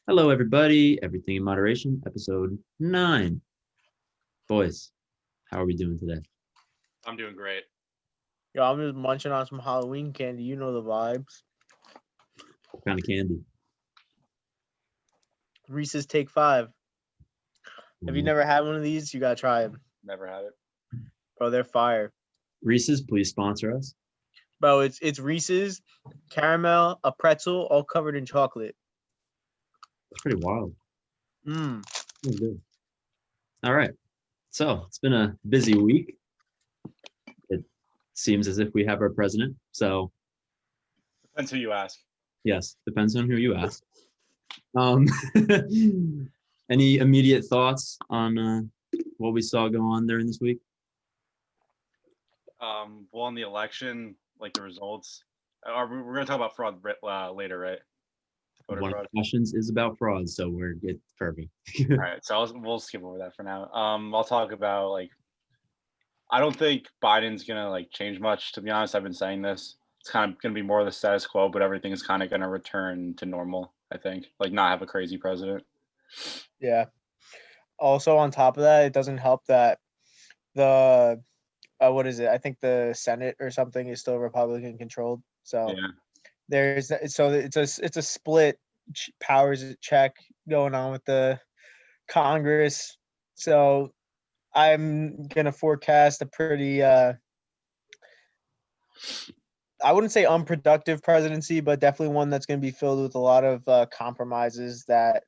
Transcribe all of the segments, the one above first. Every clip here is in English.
Hello, everybody. Everything in Moderation, episode 9. Boys, how are we doing today? I'm doing great. Yo, I'm just munching on some Halloween candy. You know the vibes. What kind of candy? Reese's Take 5. If you never had one of these, you gotta try them. Never had it. Bro, they're fire. Reese's, please sponsor us. Bro, it's Reese's, caramel, a pretzel, all covered in chocolate. It's pretty wild. Mmm. Really good. All right. So it's been a busy week. It seems as if we have our president. So, Depends who you ask. yes, depends on who you ask. Um, any immediate thoughts on what we saw go on during this week? Well, in the election, like the results. We're gonna talk about fraud later, right? Voter One of fraud. the questions is about fraud, so it's perfect. All right, so we'll skip over that for now. I'll talk about I don't think Biden's gonna change much. To be honest, I've been saying this. It's kind of gonna be more of the status quo, but everything is kind of gonna return to normal. I think, not have a crazy president. Yeah. Also, on top of that, it doesn't help that the what is it? I think the Senate or something is still Republican controlled. So Yeah. it's a split powers check going on with the Congress. So I'm gonna forecast a pretty I wouldn't say unproductive presidency, but definitely one that's going to be filled with a lot of compromises that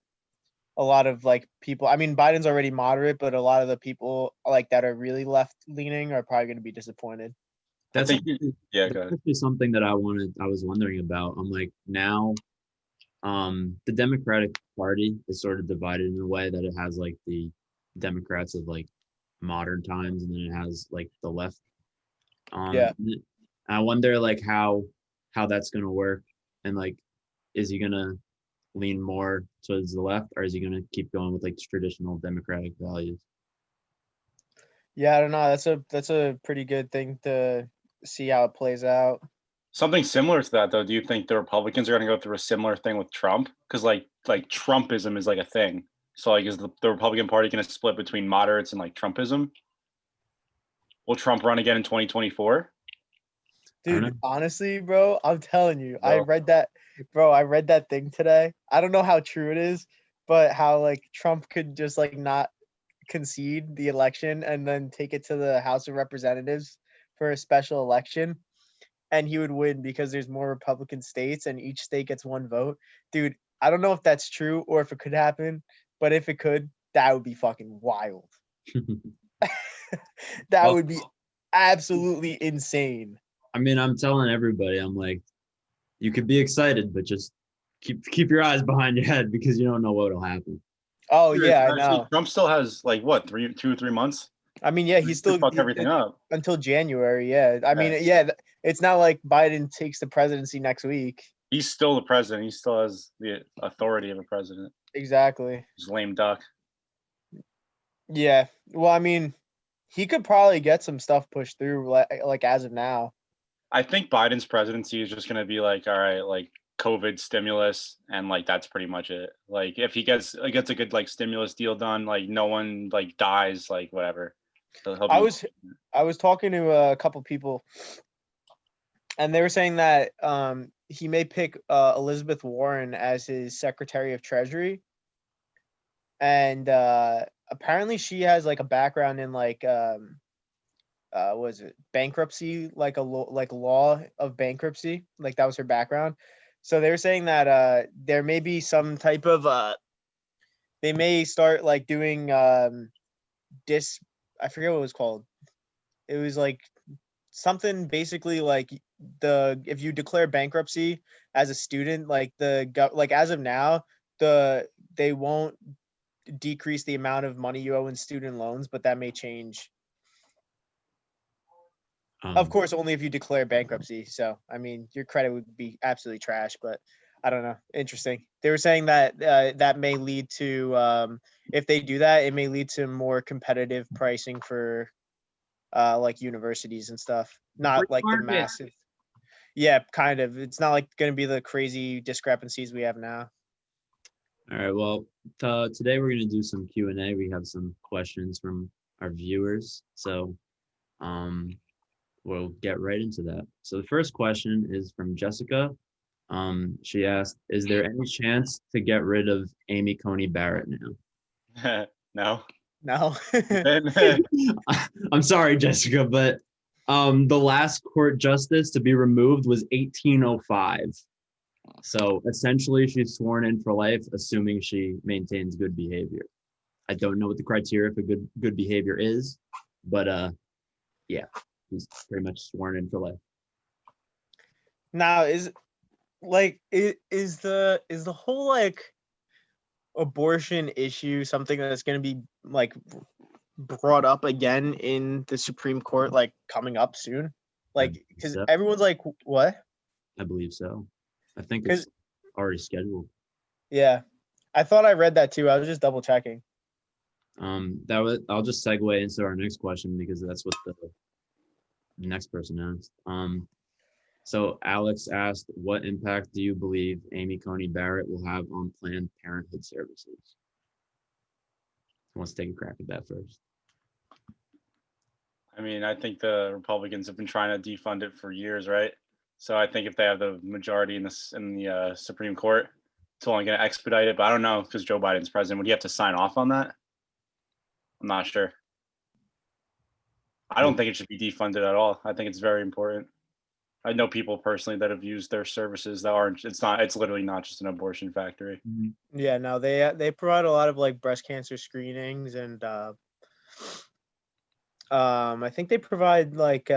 a lot of people. I mean, Biden's already moderate, but a lot of the people that are really left leaning are probably going to be disappointed. That's Yeah, that's go ahead. actually something that I was wondering about. I'm like, now the Democratic Party is sort of divided in a way that it has the Democrats of modern times, and then it has the left. Yeah. I wonder how that's gonna work, and is he gonna lean more towards the left, or is he gonna keep going with traditional Democratic values? Yeah, I don't know. That's a pretty good thing to see how it plays out. Something similar to that, though. Do you think the Republicans are going to go through a similar thing with Trump? Because Trumpism is a thing. So is the Republican Party going to split between moderates and Trumpism? Will Trump run again in 2024? Dude, honestly, bro, I'm telling you, No. I read that thing today. I don't know how true it is, but how Trump could just not concede the election and then take it to the House of Representatives for a special election, and he would win because there's more Republican states and each state gets one vote. Dude, I don't know if that's true or if it could happen, but if it could, that would be fucking wild. That would be absolutely insane. I mean, I'm telling everybody, I'm like, you could be excited, but just keep your eyes behind your head because you don't know what'll happen. Oh yeah, I know. Trump still has 2 or 3 months. I mean, yeah, he's still fuck everything up until January. Yeah, I mean, yeah, it's not like Biden takes the presidency next week. He's still the president. He still has the authority of a president. Exactly. He's lame duck. Yeah. Well, I mean, he could probably get some stuff pushed through, like as of now. I think Biden's presidency is just going to be all right, COVID stimulus, and that's pretty much it. If he gets a good stimulus deal done, no one dies, whatever. I was talking to a couple people, and they were saying that he may pick Elizabeth Warren as his Secretary of Treasury, and apparently she has a background in was it bankruptcy, law of bankruptcy, that was her background. So they were saying that there may be some type of they may start doing I forget what it was called. It was something basically if you declare bankruptcy as a student, as of now, they won't decrease the amount of money you owe in student loans, but that may change. Of course, only if you declare bankruptcy. So, I mean, your credit would be absolutely trash, but I don't know. Interesting. They were saying that that may lead to, if they do that, it may lead to more competitive pricing for universities and stuff. Not the massive. Yeah, kind of. It's not going to be the crazy discrepancies we have now. All right. Well, today we're gonna do some Q&A. We have some questions from our viewers, so um, we'll get right into that. So the first question is from Jessica. She asked, "Is there any chance to get rid of Amy Coney Barrett now?" No. No. I'm sorry, Jessica, but the last court justice to be removed was 1805. So essentially, she's sworn in for life, assuming she maintains good behavior. I don't know what the criteria for good behavior is, but yeah, she's pretty much sworn in for life. Now is the whole like abortion issue something that's going to be like brought up again in the Supreme Court like coming up soon? Like because So, everyone's like, what? I believe so. I think 'Cause- it's already scheduled. Yeah, I thought I read that too. I was just double checking. I'll just segue into our next question because that's what the next person asked. So Alex asked, "What impact do you believe Amy Coney Barrett will have on Planned Parenthood services?" Who wants to take a crack at that first? I mean, I think the Republicans have been trying to defund it for years, right? So I think if they have the majority in the Supreme Court, it's only going to expedite it. But I don't know because Joe Biden's president. Would he have to sign off on that? I'm not sure. I don't think it should be defunded at all. I think it's very important. I know people personally that have used their services that aren't. It's literally not just an abortion factory. Yeah, no, they provide a lot of like breast cancer screenings and I think they provide like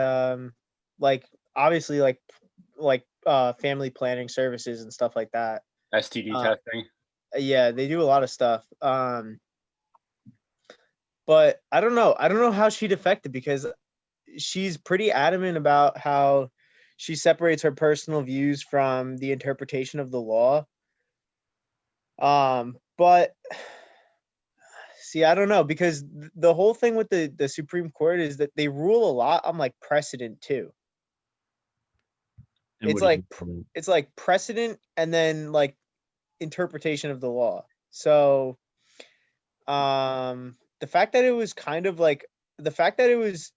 obviously like family planning services and stuff like that. STD Uh, testing. Yeah, they do a lot of stuff. But I don't know. I don't know how she'd affect it because she's pretty adamant about how she separates her personal views from the interpretation of the law. But see, I don't know because the whole thing with the Supreme Court is that they rule a lot on like precedent too. And It's what do you like think of it? it's like precedent and then like interpretation of the law. So the fact that it was kind of like the fact that it was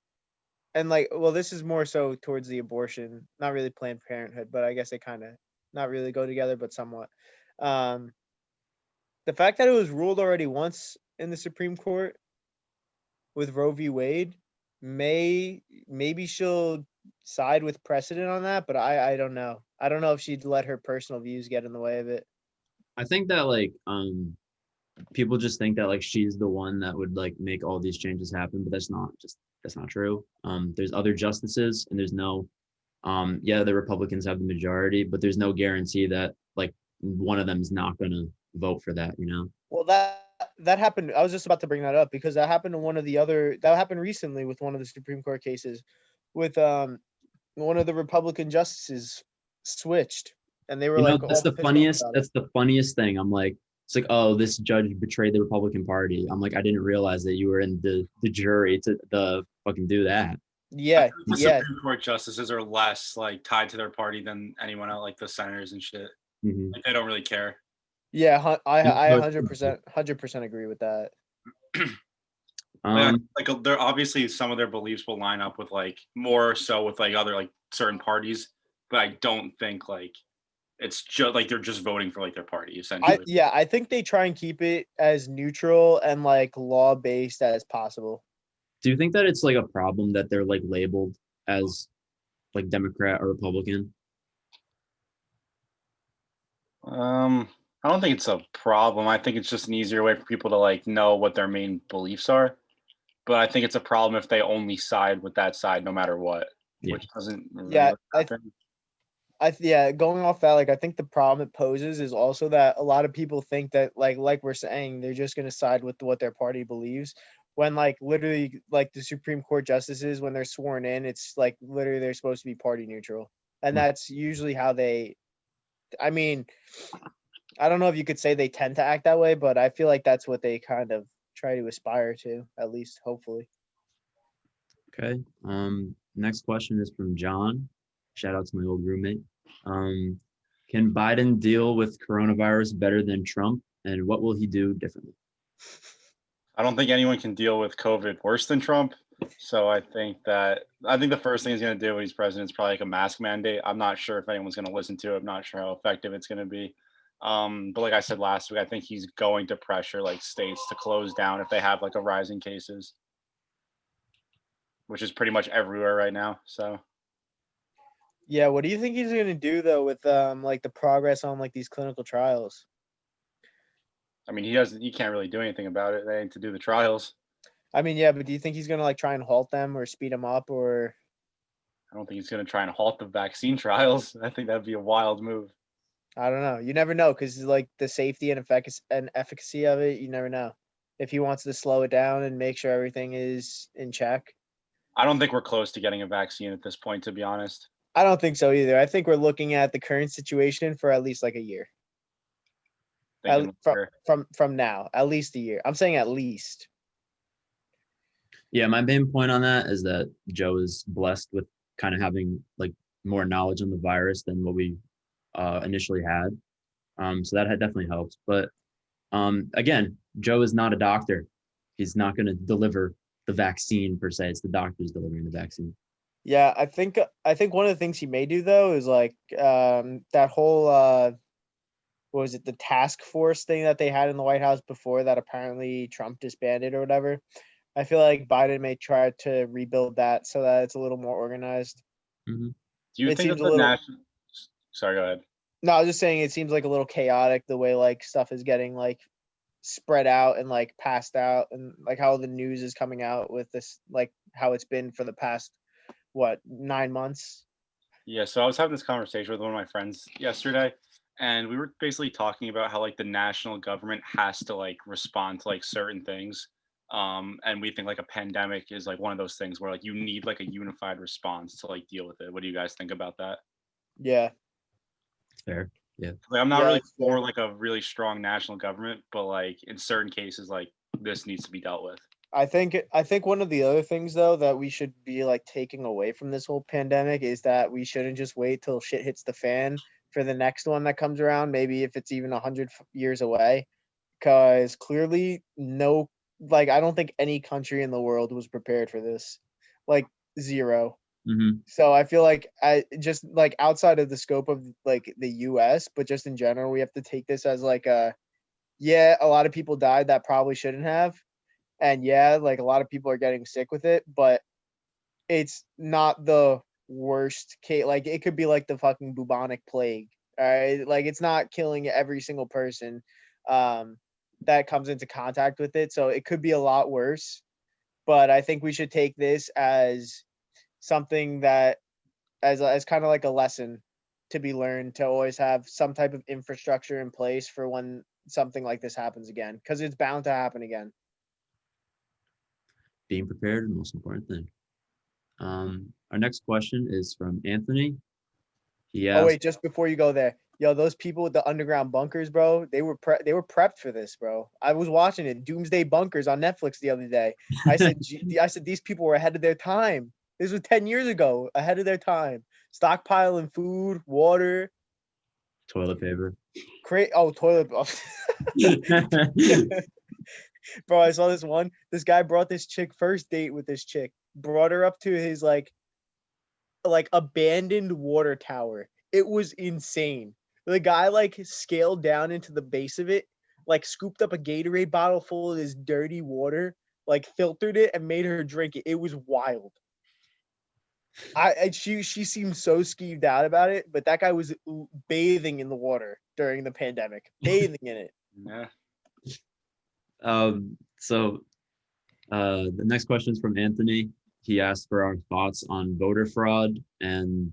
and like well this is more so towards the abortion, not really Planned Parenthood, but I guess they kind of not really go together but somewhat. Um the fact that it was ruled already once in the Supreme Court with Roe v. Wade maybe she'll side with precedent on that, but I don't know. I don't know if she'd let her personal views get in the way of it. I think that like people just think that like she's the one that would like make all these changes happen, but that's not true. There's other justices and there's no yeah, the Republicans have the majority, but there's no guarantee that like one of them is not gonna vote for that, you know? Well, that happened. I was just about to bring that up because that happened to that happened recently with one of the Supreme Court cases with one of the Republican justices switched and they were You know, like all pissed off about it. that's the funniest thing. I'm like, it's like, oh, this judge betrayed the Republican Party. I'm like, I didn't realize that you were in the jury to the fucking do that. Yeah, The yeah, Supreme Court justices are less like tied to their party than anyone else, like the senators and shit. Mhm. Like they don't really care. yeah. I Yeah, 100% agree with that. Like they're obviously some of their beliefs will line up with like more so with like other like certain parties, but I don't think like it's just like they're just voting for like their party essentially. I think they try and keep it as neutral and like law based as possible. Do you think that it's like a problem that they're like labeled as like Democrat or Republican? I don't think it's a problem. I think it's just an easier way for people to like know what their main beliefs are. But I think it's a problem if they only side with that side no matter what, Yeah. which doesn't really Yeah, happen. Going off that, like I think the problem it poses is also that a lot of people think that like we're saying they're just gonna side with what their party believes. When like literally like the Supreme Court justices when they're sworn in, it's like literally they're supposed to be party neutral, and that's usually how they. I mean, I don't know if you could say they tend to act that way, but I feel like that's what they kind of try to aspire to, at least hopefully. Okay. Next question is from John. Shout out to my old roommate. Can Biden deal with coronavirus better than Trump? and what will he do differently? I don't think anyone can deal with COVID worse than Trump. So I think the first thing he's going to do when he's president is probably like a mask mandate. I'm not sure if anyone's going to listen to it. I'm not sure how effective it's going to be. But like I said last week, I think he's going to pressure like states to close down if they have like a rising cases, which is pretty much everywhere right now. So Yeah, what do you think he's gonna do though with like the progress on like these clinical trials? I mean, he can't really do anything about it. They need to do the trials. I mean, yeah, but do you think he's gonna like try and halt them or speed them up or? I don't think he's going to try and halt the vaccine trials. I think that'd be a wild move. I don't know. You never know because like the safety and efficacy of it, you never know. If he wants to slow it down and make sure everything is in check. I don't think we're close to getting a vaccine at this point, to be honest. I don't think so either. I think we're looking at the current situation for at least like a year. Thinking From now, at least a year. I'm saying at least. Yeah, my main point on that is that Joe is blessed with kind of having like more knowledge on the virus than what we initially had. So that had definitely helped. But again, Joe is not a doctor. He's not going to deliver the vaccine per se. It's the doctors delivering the vaccine. Yeah, I think one of the things he may do though is like that whole what was it, the task force thing that they had in the White House before that apparently Trump disbanded or whatever. I feel like Biden may try to rebuild that so that it's a little more organized. Mm-hmm. Do you It think seems that a the little- national? Sorry, go ahead. No, I was just saying it seems like a little chaotic the way like stuff is getting like spread out and like passed out and like how the news is coming out with this, like how it's been for the past 9 months. Yeah, so I was having this conversation with one of my friends yesterday, and we were basically talking about how like the national government has to like respond to like certain things. And we think like a pandemic is like one of those things where like you need like a unified response to like deal with it. What do you guys think about that? Yeah. It's fair. Yeah. Like I'm not Yeah, really it's fair. for like a really strong national government, but like in certain cases, like this needs to be dealt with. I think one of the other things though that we should be like taking away from this whole pandemic is that we shouldn't just wait till shit hits the fan for the next one that comes around, maybe if it's even 100 years away, because clearly like I don't think any country in the world was prepared for this. Like zero. Mm-hmm. So I feel like I just like outside of the scope of like the US, but just in general, we have to take this as like a lot of people died that probably shouldn't have. And yeah, like a lot of people are getting sick with it, but it's not the worst case. Like it could be like the fucking bubonic plague. All right. Like it's not killing every single person that comes into contact with it. So it could be a lot worse. But I think we should take this as something that as kind of like a lesson to be learned to always have some type of infrastructure in place for when something like this happens again, because it's bound to happen again. Being prepared is the most important thing. Our next question is from Anthony. He asked, Oh wait, just before you go there, yo, those people with the underground bunkers, bro, they were prepped for this, bro. I was watching it, Doomsday Bunkers on Netflix the other day. I said, these people were ahead of their time. This was 10 years ago, ahead of their time. Stockpiling food, water, toilet paper. Toilet. Bro, I saw this one. This guy brought this chick, first date with this chick, brought her up to his like abandoned water tower. It was insane. The guy like scaled down into the base of it, like scooped up a Gatorade bottle full of this dirty water, like filtered it and made her drink it. It was wild. She seemed so skeeved out about it, but that guy was bathing in the water during the pandemic, bathing in it. Yeah. So the next question is from Anthony. He asked for our thoughts on voter fraud, and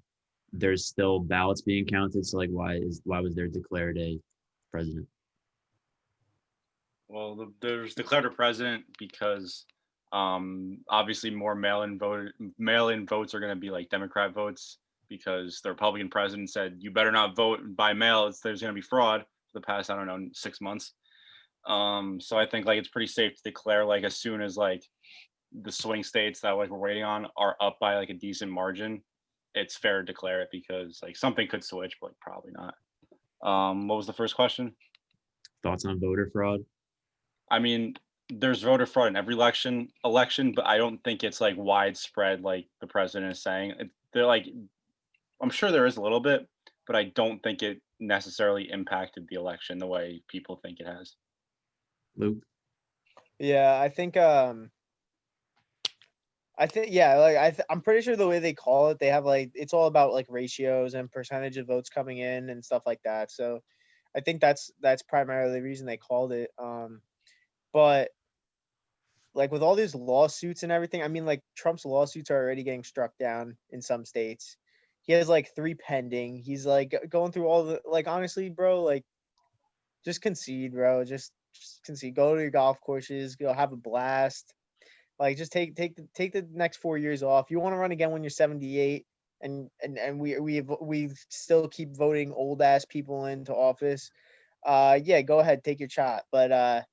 there's still ballots being counted. So like, why was there declared a president? Well, there's declared a president because obviously more mail-in votes are going to be like Democrat votes, because the Republican president said you better not vote by mail. There's going to be fraud for the past, I don't know, 6 months. So I think like it's pretty safe to declare like as soon as like the swing states that like we're waiting on are up by like a decent margin, it's fair to declare it, because like something could switch, but like, probably not. What was the first question? thoughts on voter fraud? I mean, there's voter fraud in every election, but I don't think it's like widespread like the president is saying. They're like, I'm sure there is a little bit, but I don't think it necessarily impacted the election the way people think it has. Luke? Yeah, yeah, like I'm pretty sure the way they call it, they have like it's all about like ratios and percentage of votes coming in and stuff like that. So I think that's primarily the reason they called it. But like with all these lawsuits and everything, I mean, like Trump's lawsuits are already getting struck down in some states. He has like 3 pending. He's like going through all the like honestly, bro, like just concede, bro. Just concede. Go to your golf courses, go have a blast. Like just take the next 4 years off. You want to run again when you're 78 and we still keep voting old ass people into office. Yeah, go ahead, take your shot. But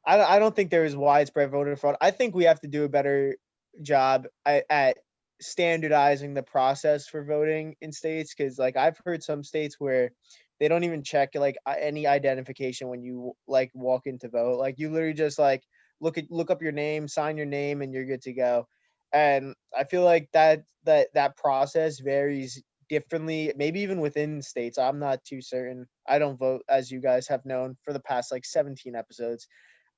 I don't think there is widespread voter fraud. I think we have to do a better job at standardizing the process for voting in states because like I've heard some states where they don't even check like any identification when you like walk in to vote. Like you literally just like look up your name, sign your name, and you're good to go. And I feel like that process varies differently, maybe even within states. I'm not too certain. I don't vote, as you guys have known for the past like 17 episodes.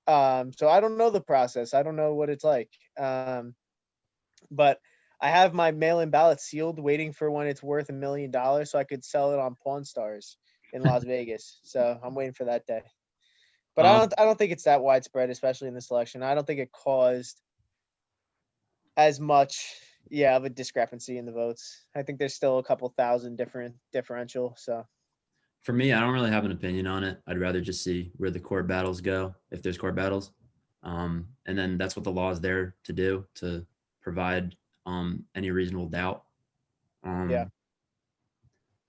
So I don't know the process. I don't know what it's like. But I have my mail-in ballot sealed, waiting for when it's worth $1 million, so I could sell it on Pawn Stars in Las Vegas. So I'm waiting for that day. But I don't think it's that widespread, especially in this election. I don't think it caused as much, yeah, of a discrepancy in the votes. I think there's still a couple thousand different differential. So For me, I don't really have an opinion on it. I'd rather just see where the court battles go, if there's court battles. And then that's what the law is there to do, to provide any reasonable doubt. Yeah.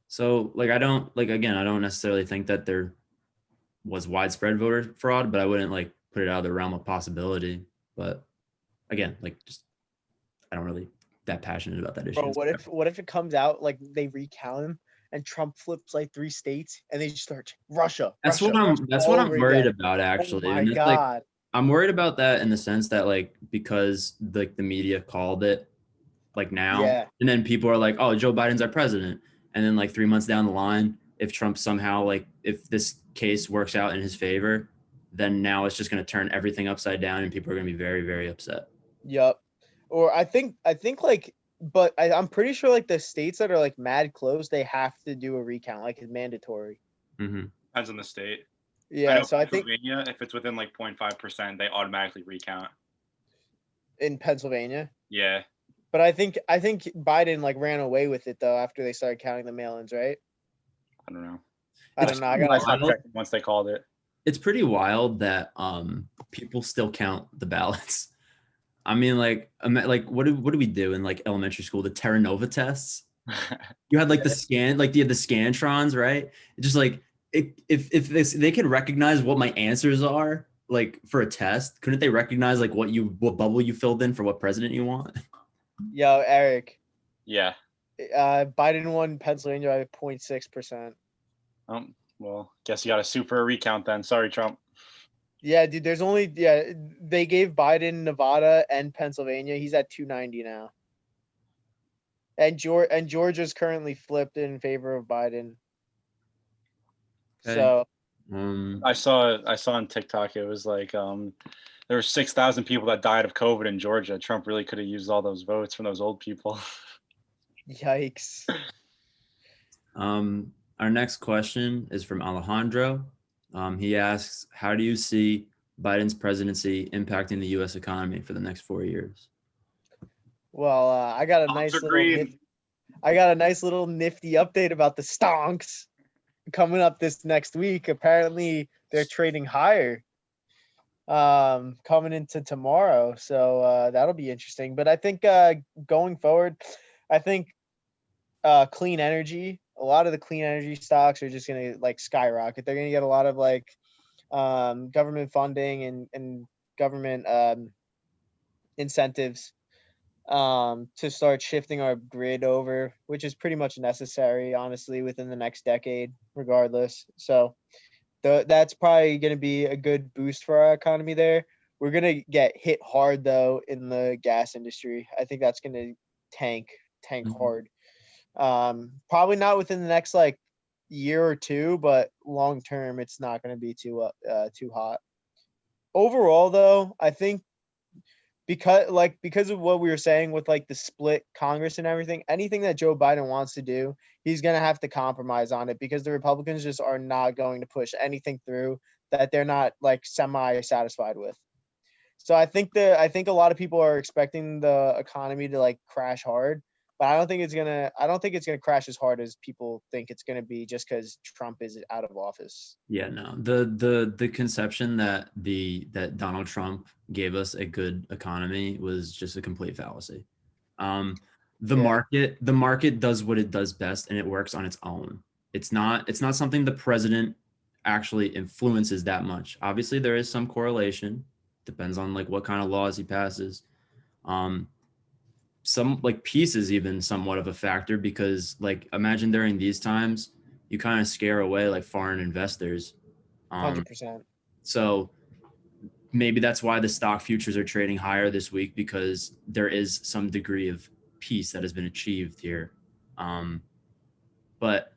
So like I don't necessarily think that there was widespread voter fraud, but I wouldn't like put it out of the realm of possibility. But again, like just I don't really that passionate about that issue. Bro, what if it comes out like they recount him and Trump flips like 3 states and they just start Russia. That's Russia, what all I'm over worried again. about actually. Oh my And that's like God. I'm worried about that in the sense that like because the media called it like now, Yeah. and then people are like, oh, Joe Biden's our president, and then like 3 months down the line, if Trump somehow like if this case works out in his favor, then now it's just going to turn everything upside down, and people are going to be very, very upset. Yep. Or I think like, but I'm pretty sure like the states that are like mad close, they have to do a recount, like it's mandatory. Mm-hmm. Depends on the state. Yeah. So I think Pennsylvania, if it's within like 0.5%, they automatically recount. in Pennsylvania. Yeah. But I think Biden like ran away with it though after they started counting the mail-ins, right? I don't know. I don't know. I stopped checking once they called it. It's pretty wild that people still count the ballots. I mean, like what do we do in like elementary school? The Terra Nova tests. You had like the scan, like the scantrons, right? It's just like if they could recognize what my answers are, like for a test, couldn't they recognize like what bubble you filled in for what president you want? Yo, Eric. Yeah. Biden won Pennsylvania by 0.6%. Well, guess you got to sue for a recount then. Sorry, Trump. Yeah, dude. They gave Biden Nevada and Pennsylvania. He's at 290 now. And Georgia's currently flipped in favor of Biden. Okay. So I saw on TikTok it was like there were 6,000 people that died of COVID in Georgia. Trump really could have used all those votes from those old people. Yikes. Our next question is from Alejandro. He asks, how do you see Biden's presidency impacting the U.S. economy for the next 4 years? Well, I got a nice little nifty update about the stonks coming up this next week. Apparently, they're trading higher coming into tomorrow, so that'll be interesting. But I think going forward, I think clean energy. A lot of the clean energy stocks are just gonna like skyrocket. They're gonna get a lot of like government funding and government incentives to start shifting our grid over, which is pretty much necessary, honestly, within the next decade, regardless. So That's probably going to be a good boost for our economy there. We're going to get hit hard though in the gas industry. I think that's going to tank Mhm. hard. Probably not within the next like year or two, but long term, it's not going to be too hot. Overall, though, I think because of what we were saying with like the split Congress and everything, anything that Joe Biden wants to do, he's gonna have to compromise on it because the Republicans just are not going to push anything through that they're not like semi satisfied with. So I think a lot of people are expecting the economy to like crash hard, but I don't think it's gonna crash as hard as people think it's gonna be just because Trump is out of office. Yeah, no. The conception that Donald Trump gave us a good economy was just a complete fallacy. Um, Yeah. the market does what it does best, and it works on its own. It's not something the president actually influences that much. Obviously, there is some correlation. Depends on like what kind of laws he passes. Um, some like peace is even somewhat of a factor because like imagine during these times you kind of scare away like foreign investors. Um, 100%. so maybe that's why the stock futures are trading higher this week because there is some degree of peace that has been achieved here. Um, but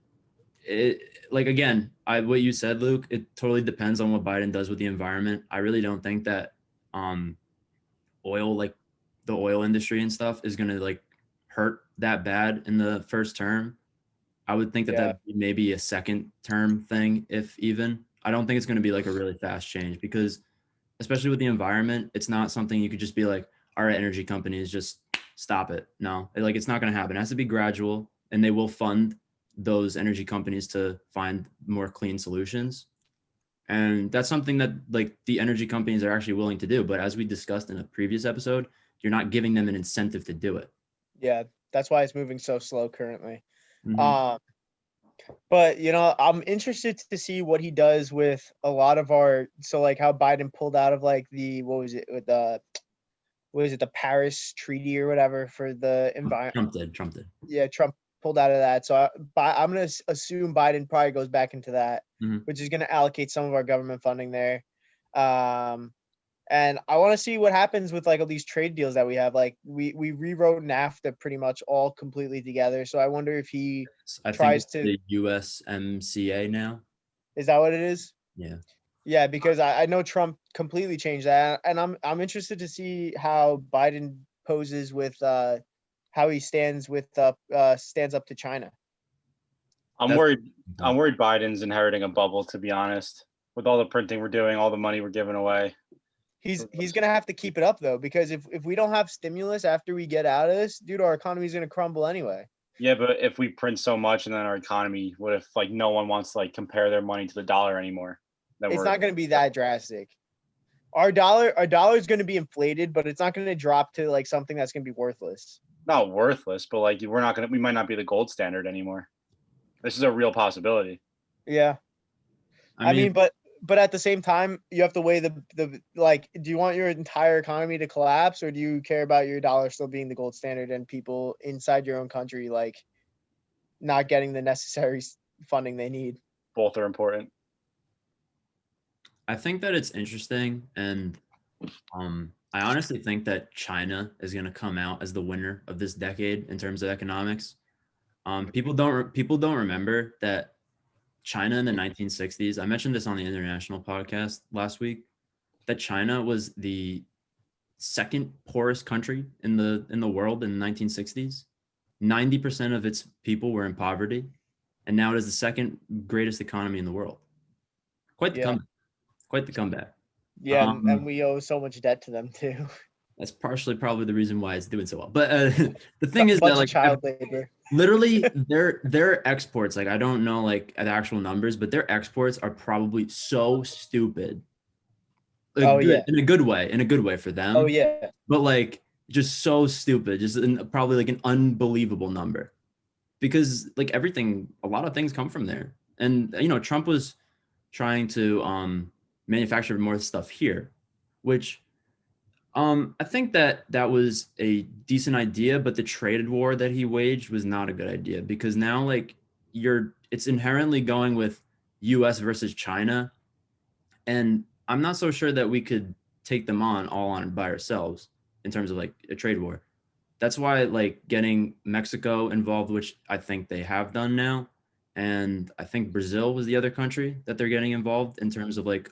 it like again, what you said, Luke, it totally depends on what Biden does with the environment. I really don't think that um, oil like the oil industry and stuff is gonna like hurt that bad in the first term. I would think that Yeah. that maybe a second term thing, if even. I don't think it's going to be like a really fast change because, especially with the environment, it's not something you could just be like, all right, energy companies, just stop it. No, like it's not going to happen. It has to be gradual, and they will fund those energy companies to find more clean solutions. And that's something that like the energy companies are actually willing to do. But as we discussed in a previous episode, you're not giving them an incentive to do it. Yeah. That's why it's moving so slow currently. Mhm. Um, but I'm interested to see what he does with a lot of our so like how Biden pulled out of like the what was it with the what is it the Paris Treaty or whatever for the environment. Trump did. Trump did. Yeah, Trump pulled out of that. So I'm gonna assume Biden probably goes back into that, Mhm. which is gonna allocate some of our government funding there. Um, and I want to see what happens with like all these trade deals that we have. Like we rewrote NAFTA pretty much all completely together. So I wonder if he I think tries it's to. the USMCA now. Is that what it is? Yeah. Yeah, because I know Trump completely changed that, and I'm interested to see how Biden poses with how he stands up to China. I'm That's worried. I'm worried Biden's inheriting a bubble. To be honest, with all the printing we're doing, all the money we're giving away. He's gonna have to keep it up though, because if we don't have stimulus after we get out of this, dude, our economy's gonna crumble anyway. Yeah, but if we print so much and then our economy, what if like no one wants to like compare their money to the dollar anymore? Then It's we're not gonna be that drastic. Our dollar is gonna be inflated, but it's not gonna drop to like something that's gonna be worthless. not worthless, but like we might not be the gold standard anymore. This is a real possibility. Yeah. I I mean, mean, but at the same time, you have to weigh the like. Do you want your entire economy to collapse, or do you care about your dollar still being the gold standard and people inside your own country like not getting the necessary funding they need? Both are important. I think that it's interesting, and I honestly think that China is going to come out as the winner of this decade in terms of economics. People don't remember that China in the 1960s. I mentioned this on the international podcast last week. That China was the second poorest country in the world in the 1960s. 90% of its people were in poverty, and now it is the second greatest economy in the world. Quite the Yeah, comeback. Quite the comeback. yeah, and Um, we owe so much debt to them too. that's partially probably the reason why it's doing so well. But the thing is that Bunch of like child labor. literally their exports, like I don't know like the actual numbers, but their exports are probably so stupid. Oh Like good yeah, in a good way for oh them, yeah, but like just so stupid, just probably like an unbelievable number because like everything, a lot of things come from there. And Trump was trying to manufacture more stuff here, which I think that that was a decent idea, but the trade war that he waged was not a good idea because now like it's inherently going with US versus China. And I'm not so sure that we could take them on all on by ourselves in terms of like a trade war. That's why like getting Mexico involved, which I think they have done now. And I think Brazil was the other country that they're getting involved in terms of like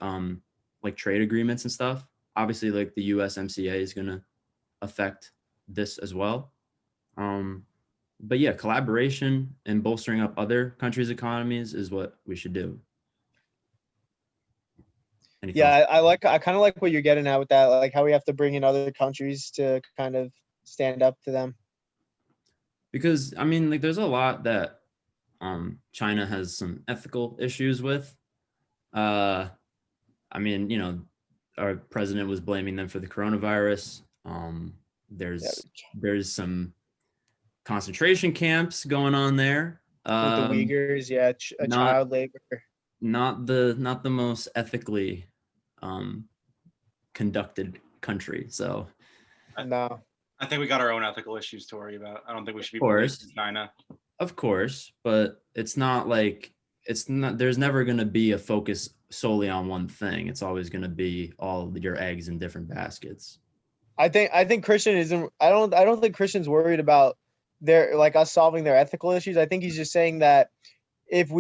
trade agreements and stuff. Obviously, like the USMCA is gonna affect this as well. But yeah, collaboration and bolstering up other countries' economies is what we should do. Any thoughts? Yeah, I kind of like what you're getting at with that, like how we have to bring in other countries to kind of stand up to them. Because I mean, like, there's a lot that China has some ethical issues with. I mean, you know, our president was blaming them for the coronavirus. There's some concentration camps going on there. With the Uyghurs, yeah, not- child labor. Not the most ethically conducted country. So No. I think we got our own ethical issues to worry about. I don't think we should be course. blaming China. of course, but it's not like there's never going to be a focus solely on one thing. It's always going to be all of your eggs in different baskets. I think Christian isn't. I don't think Christian's worried about their like us solving their ethical issues. I think he's just saying that if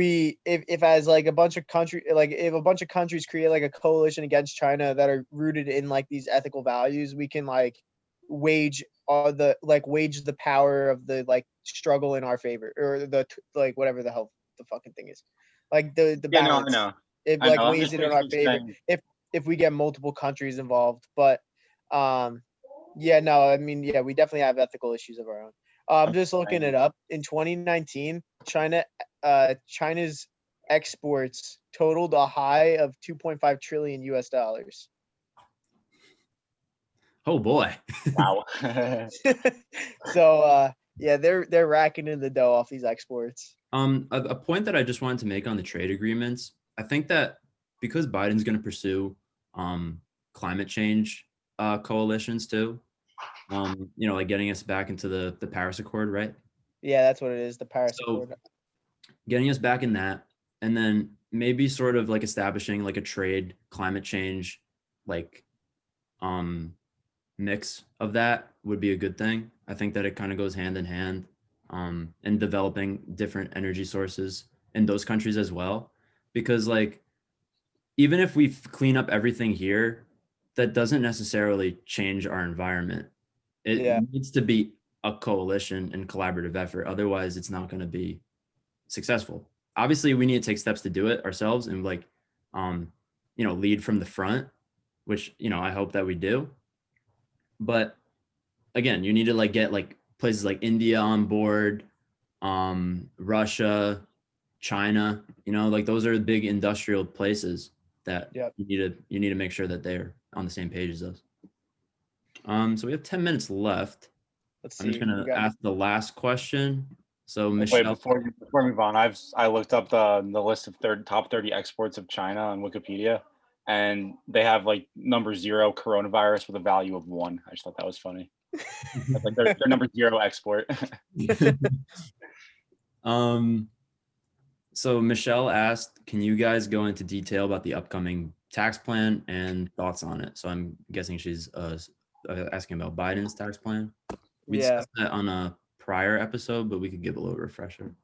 as like a bunch of if a bunch of countries create like a coalition against China that are rooted in like these ethical values, we can like wage the power of the like struggle in our favor, or the like whatever the hell the fucking thing is, like the Yeah, no, I balance. know. It I like know, I'm weighs just it in our basically favor saying- if we get multiple countries involved. But yeah, no, I mean, yeah, we definitely have ethical issues of our own. I'm just looking it up. In 2019, China's exports totaled a high of 2.5 trillion US dollars. Oh boy. Wow. So yeah, they're racking in the dough off these exports. A point that I just wanted to make on the trade agreements, I think that because Biden's going to pursue climate change coalitions too, you know, like getting us back into the Paris Accord, right? Yeah, that's what it is, the Paris So Accord. getting us back in that, and then maybe sort of like establishing like a trade climate change like mix of that would be a good thing. I think that it kind of goes hand in hand, and developing different energy sources in those countries as well. Because like, even if we clean up everything here, that doesn't necessarily change our environment. It Yeah. needs to be a coalition and collaborative effort. Otherwise, it's not going to be successful. Obviously, we need to take steps to do it ourselves and like, you know, lead from the front, which, you know, I hope that we do. But again, you need to like get like places like India on board, Russia, China, you know, like those are big industrial places that Yep. you need to make sure that they're on the same page as us. So we have 10 minutes left. Let's see. I'm just we gonna got- ask the last question. So Wait, Michelle, before we move on, I looked up the list of top 30 exports of China on Wikipedia, and they have like number 0 coronavirus with a value of 1. I just thought that was funny. Like their number 0 export. So Michelle asked, can you guys go into detail about the upcoming tax plan and thoughts on it? So I'm guessing she's asking about Biden's tax plan. We Yeah. discussed that on a prior episode, but we could give a little refresher.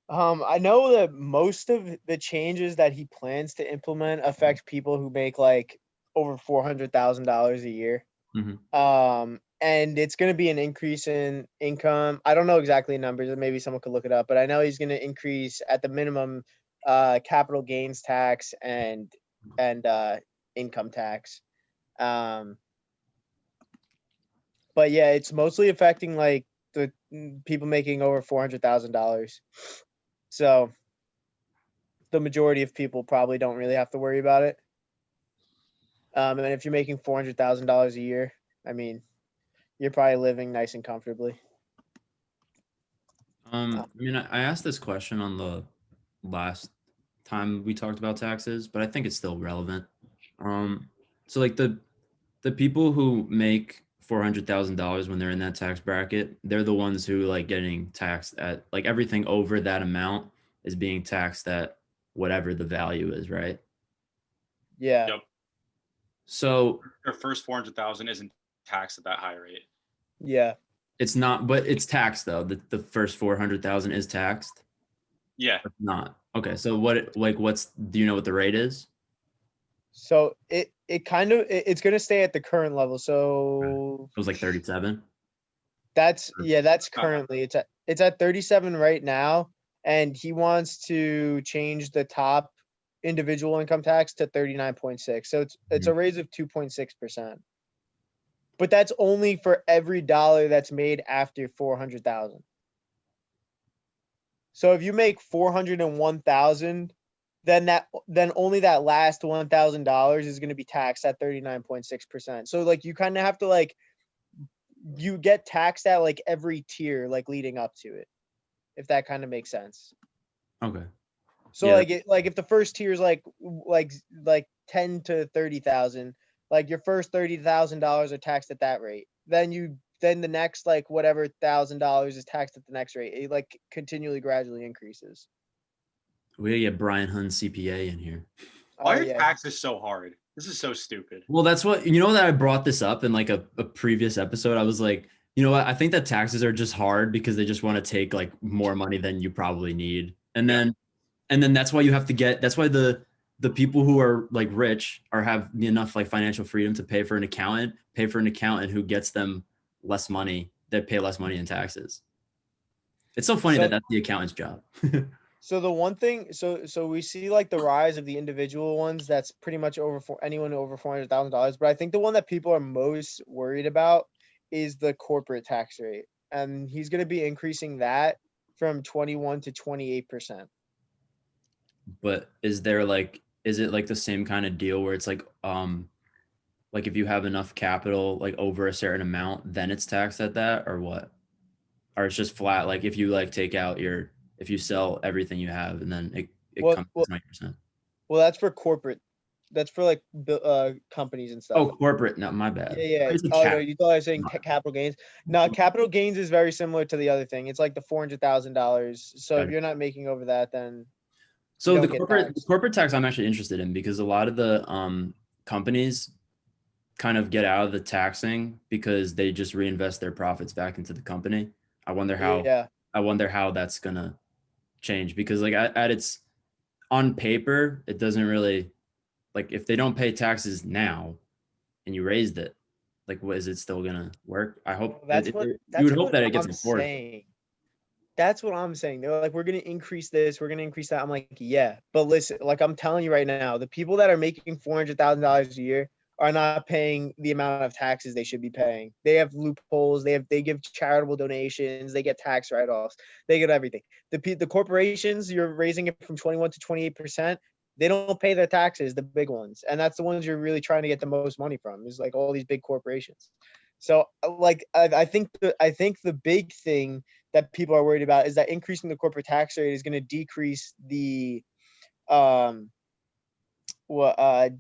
I know that most of the changes that he plans to implement affect people who make like over $400,000 a year. Mhm. And it's going to be an increase in income. I don't know exactly numbers, and maybe someone could look it up, but I know he's going to increase at the minimum capital gains tax and income tax. But yeah, it's mostly affecting like the people making over $400,000. So the majority of people probably don't really have to worry about it. And if you're making $400,000 a year, I mean, you're probably living nice and comfortably. I mean, I asked this question on the last time we talked about taxes, but I think it's still relevant. So like the people who make $400,000 when they're in that tax bracket, they're the ones who like getting taxed at like everything over that amount is being taxed at whatever the value is, right? Yeah. Yep. So Their first 400,000 isn't taxed at that high rate. Yeah. it's not, but it's taxed though. The first 400,000 is taxed. Yeah. Or not. Okay. So what's, do you know what the rate is? So it's gonna stay at the current level. So It was like 37. that's Uh-huh. currently it's at 37 right now, and he wants to change the top individual income tax to 39.6. So it's a raise of 2.6%. But that's only for every dollar that's made after 400,000. So if you make 401,000, then only that last $1,000 is going to be taxed at 39.6%. So like you kind of have to like you get taxed at like every tier like leading up to it, if that kind of makes sense. Okay. So Yeah. like if the first tier is like 10 to 30,000, like your first $30,000 are taxed at that rate. Then the next like whatever $1,000 is taxed at the next rate. It like continually gradually increases. We gotta get Brian Hunn's CPA in here. Why Oh are yeah. taxes so hard? This is so stupid. Well, that's what, that I brought this up in like a previous episode. I was like, you know what? I think that taxes are just hard because they just want to take like more money than you probably need. And then that's why that's why the people who are like rich or have enough like financial freedom to pay for an accountant who gets them less money, that pay less money in taxes. It's so funny So that that's the accountant's job. So the one thing, so we see like the rise of the individual ones. That's pretty much anyone over $400,000. But I think the one that people are most worried about is the corporate tax rate, and he's going to be increasing that from 21 to 28%. But is it like the same kind of deal where it's like if you have enough capital like over a certain amount, then it's taxed at that, or what? Or it's just flat, like if you like take out if you sell everything you have and then it Well, comes well, to 20%. well, that's for corporate. That's for like companies and stuff. Oh, corporate. No, my bad. Yeah, yeah. It's a Oh no, cap. you thought I was saying capital gains. No, capital gains is very similar to the other thing. It's like the $400,000. So if Okay. you're not making over that, then you So don't get the taxed. corporate tax I'm actually interested in because a lot of the companies kind of get out of the taxing because they just reinvest their profits back into the company. I wonder how Yeah. I wonder how that's gonna change because like at its on paper, it doesn't really, like if they don't pay taxes now and you raised it, like what is it still gonna work? I hope you would That's hope what that it gets I'm enforced. saying. That's what I'm saying. They're like, we're gonna increase this, we're gonna increase that. I'm like, yeah, but listen, like I'm telling you right now, the people that are making $400,000 a year are not paying the amount of taxes they should be paying. They have loopholes. They give charitable donations. They get tax write-offs. They get everything. The corporations, you're raising it from 21 to 28%. They don't pay their taxes, the big ones, and that's the ones you're really trying to get the most money from. Is like all these big corporations. So like I think the big thing that people are worried about is that increasing the corporate tax rate is going to decrease the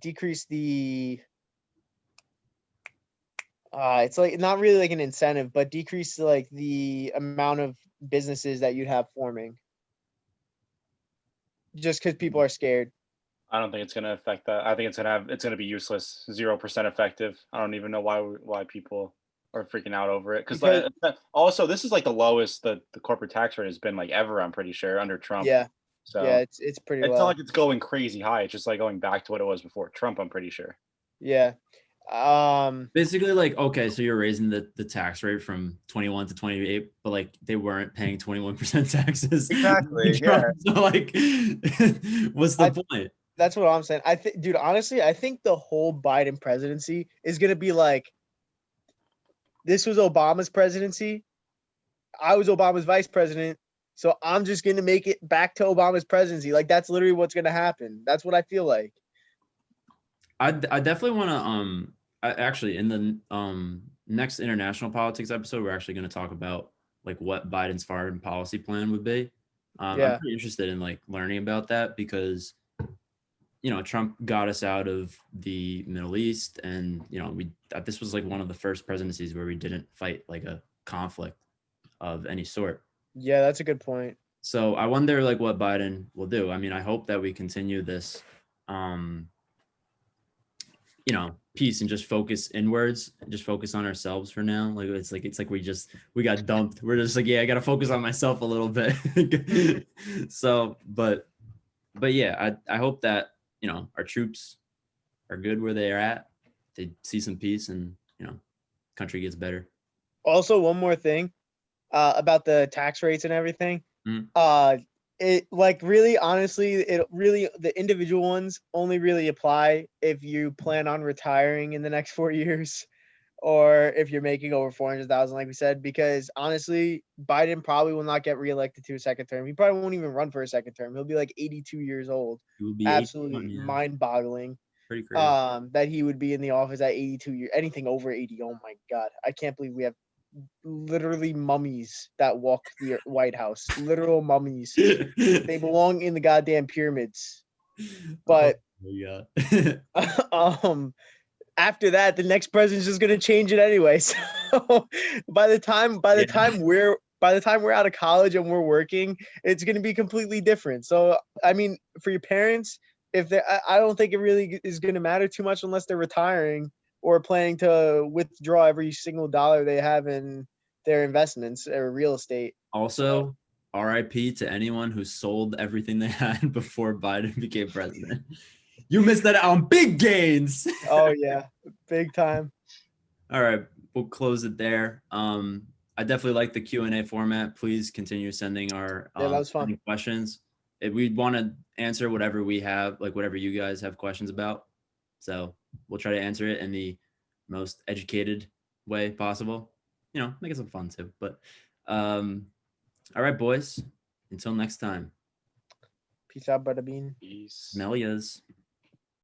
decrease the it's like not really like an incentive, but decrease like the amount of businesses that you'd have forming just because people are scared. I don't think it's gonna affect that. I think it's gonna be useless. 0% effective. I don't even know why people are freaking out over it. Because Also this is like the lowest the corporate tax rate has been like ever. I'm pretty sure under Trump. yeah, So it's pretty it's not low. like it's going crazy high. It's just like going back to what it was before Trump. I'm pretty sure. Yeah. Basically, like, okay, so you're raising the tax rate from 21 to 28, but like they weren't paying 21% taxes. Exactly, yeah. So like, what's the point? That's what I'm saying. I think, dude, honestly, I think the whole Biden presidency is gonna be like, this was Obama's presidency. I was Obama's vice president. So I'm just gonna make it back to Obama's presidency. Like that's literally what's gonna happen. That's what I feel like. I definitely want to actually in the next international politics episode, we're actually going to talk about like what Biden's foreign policy plan would be. I'm Yeah. pretty interested in like learning about that because Trump got us out of the Middle East, and this was like one of the first presidencies where we didn't fight like a conflict of any sort. Yeah, that's a good point. So I wonder like what Biden will do. I mean, I hope that we continue this, peace and just focus inwards and just focus on ourselves for now. Like it's like we got dumped. We're just like, yeah, I gotta focus on myself a little bit. So, but yeah, I hope that our troops are good where they are at. They see some peace and country gets better. Also, one more thing about the tax rates and everything. Mm. It like really honestly, the individual ones only really apply if you plan on retiring in the next 4 years, or if you're making over 400,000, like we said. Because honestly, Biden probably will not get reelected to a second term. He probably won't even run for a second term. He'll be like 82 years old. It would be Absolutely 81, yeah. mind-boggling. Pretty crazy. That he would be in the office at 82 years. Anything over 80. Oh my God, I can't believe we have literally mummies that walk the White House. Literal mummies. They belong in the goddamn pyramids. But yeah. after that, the next president's just gonna change it anyway. So by the time we're out of college and we're working, it's gonna be completely different. So I mean, for your parents, if they, I don't think it really is gonna matter too much unless they're retiring or planning to withdraw every single dollar they have in their investments or real estate. Also, RIP to anyone who sold everything they had before Biden became president. You missed that out on big gains. Oh yeah, big time. All right, we'll close it there. I definitely like the Q&A format. Please continue sending our Yeah, that was fun. any questions. If we want to answer whatever we have, like whatever you guys have questions about. So we'll try to answer it in the most educated way possible. Make it some fun too. But all right, boys. Until next time. Peace out, Bada Bean. Peace. Smell yas.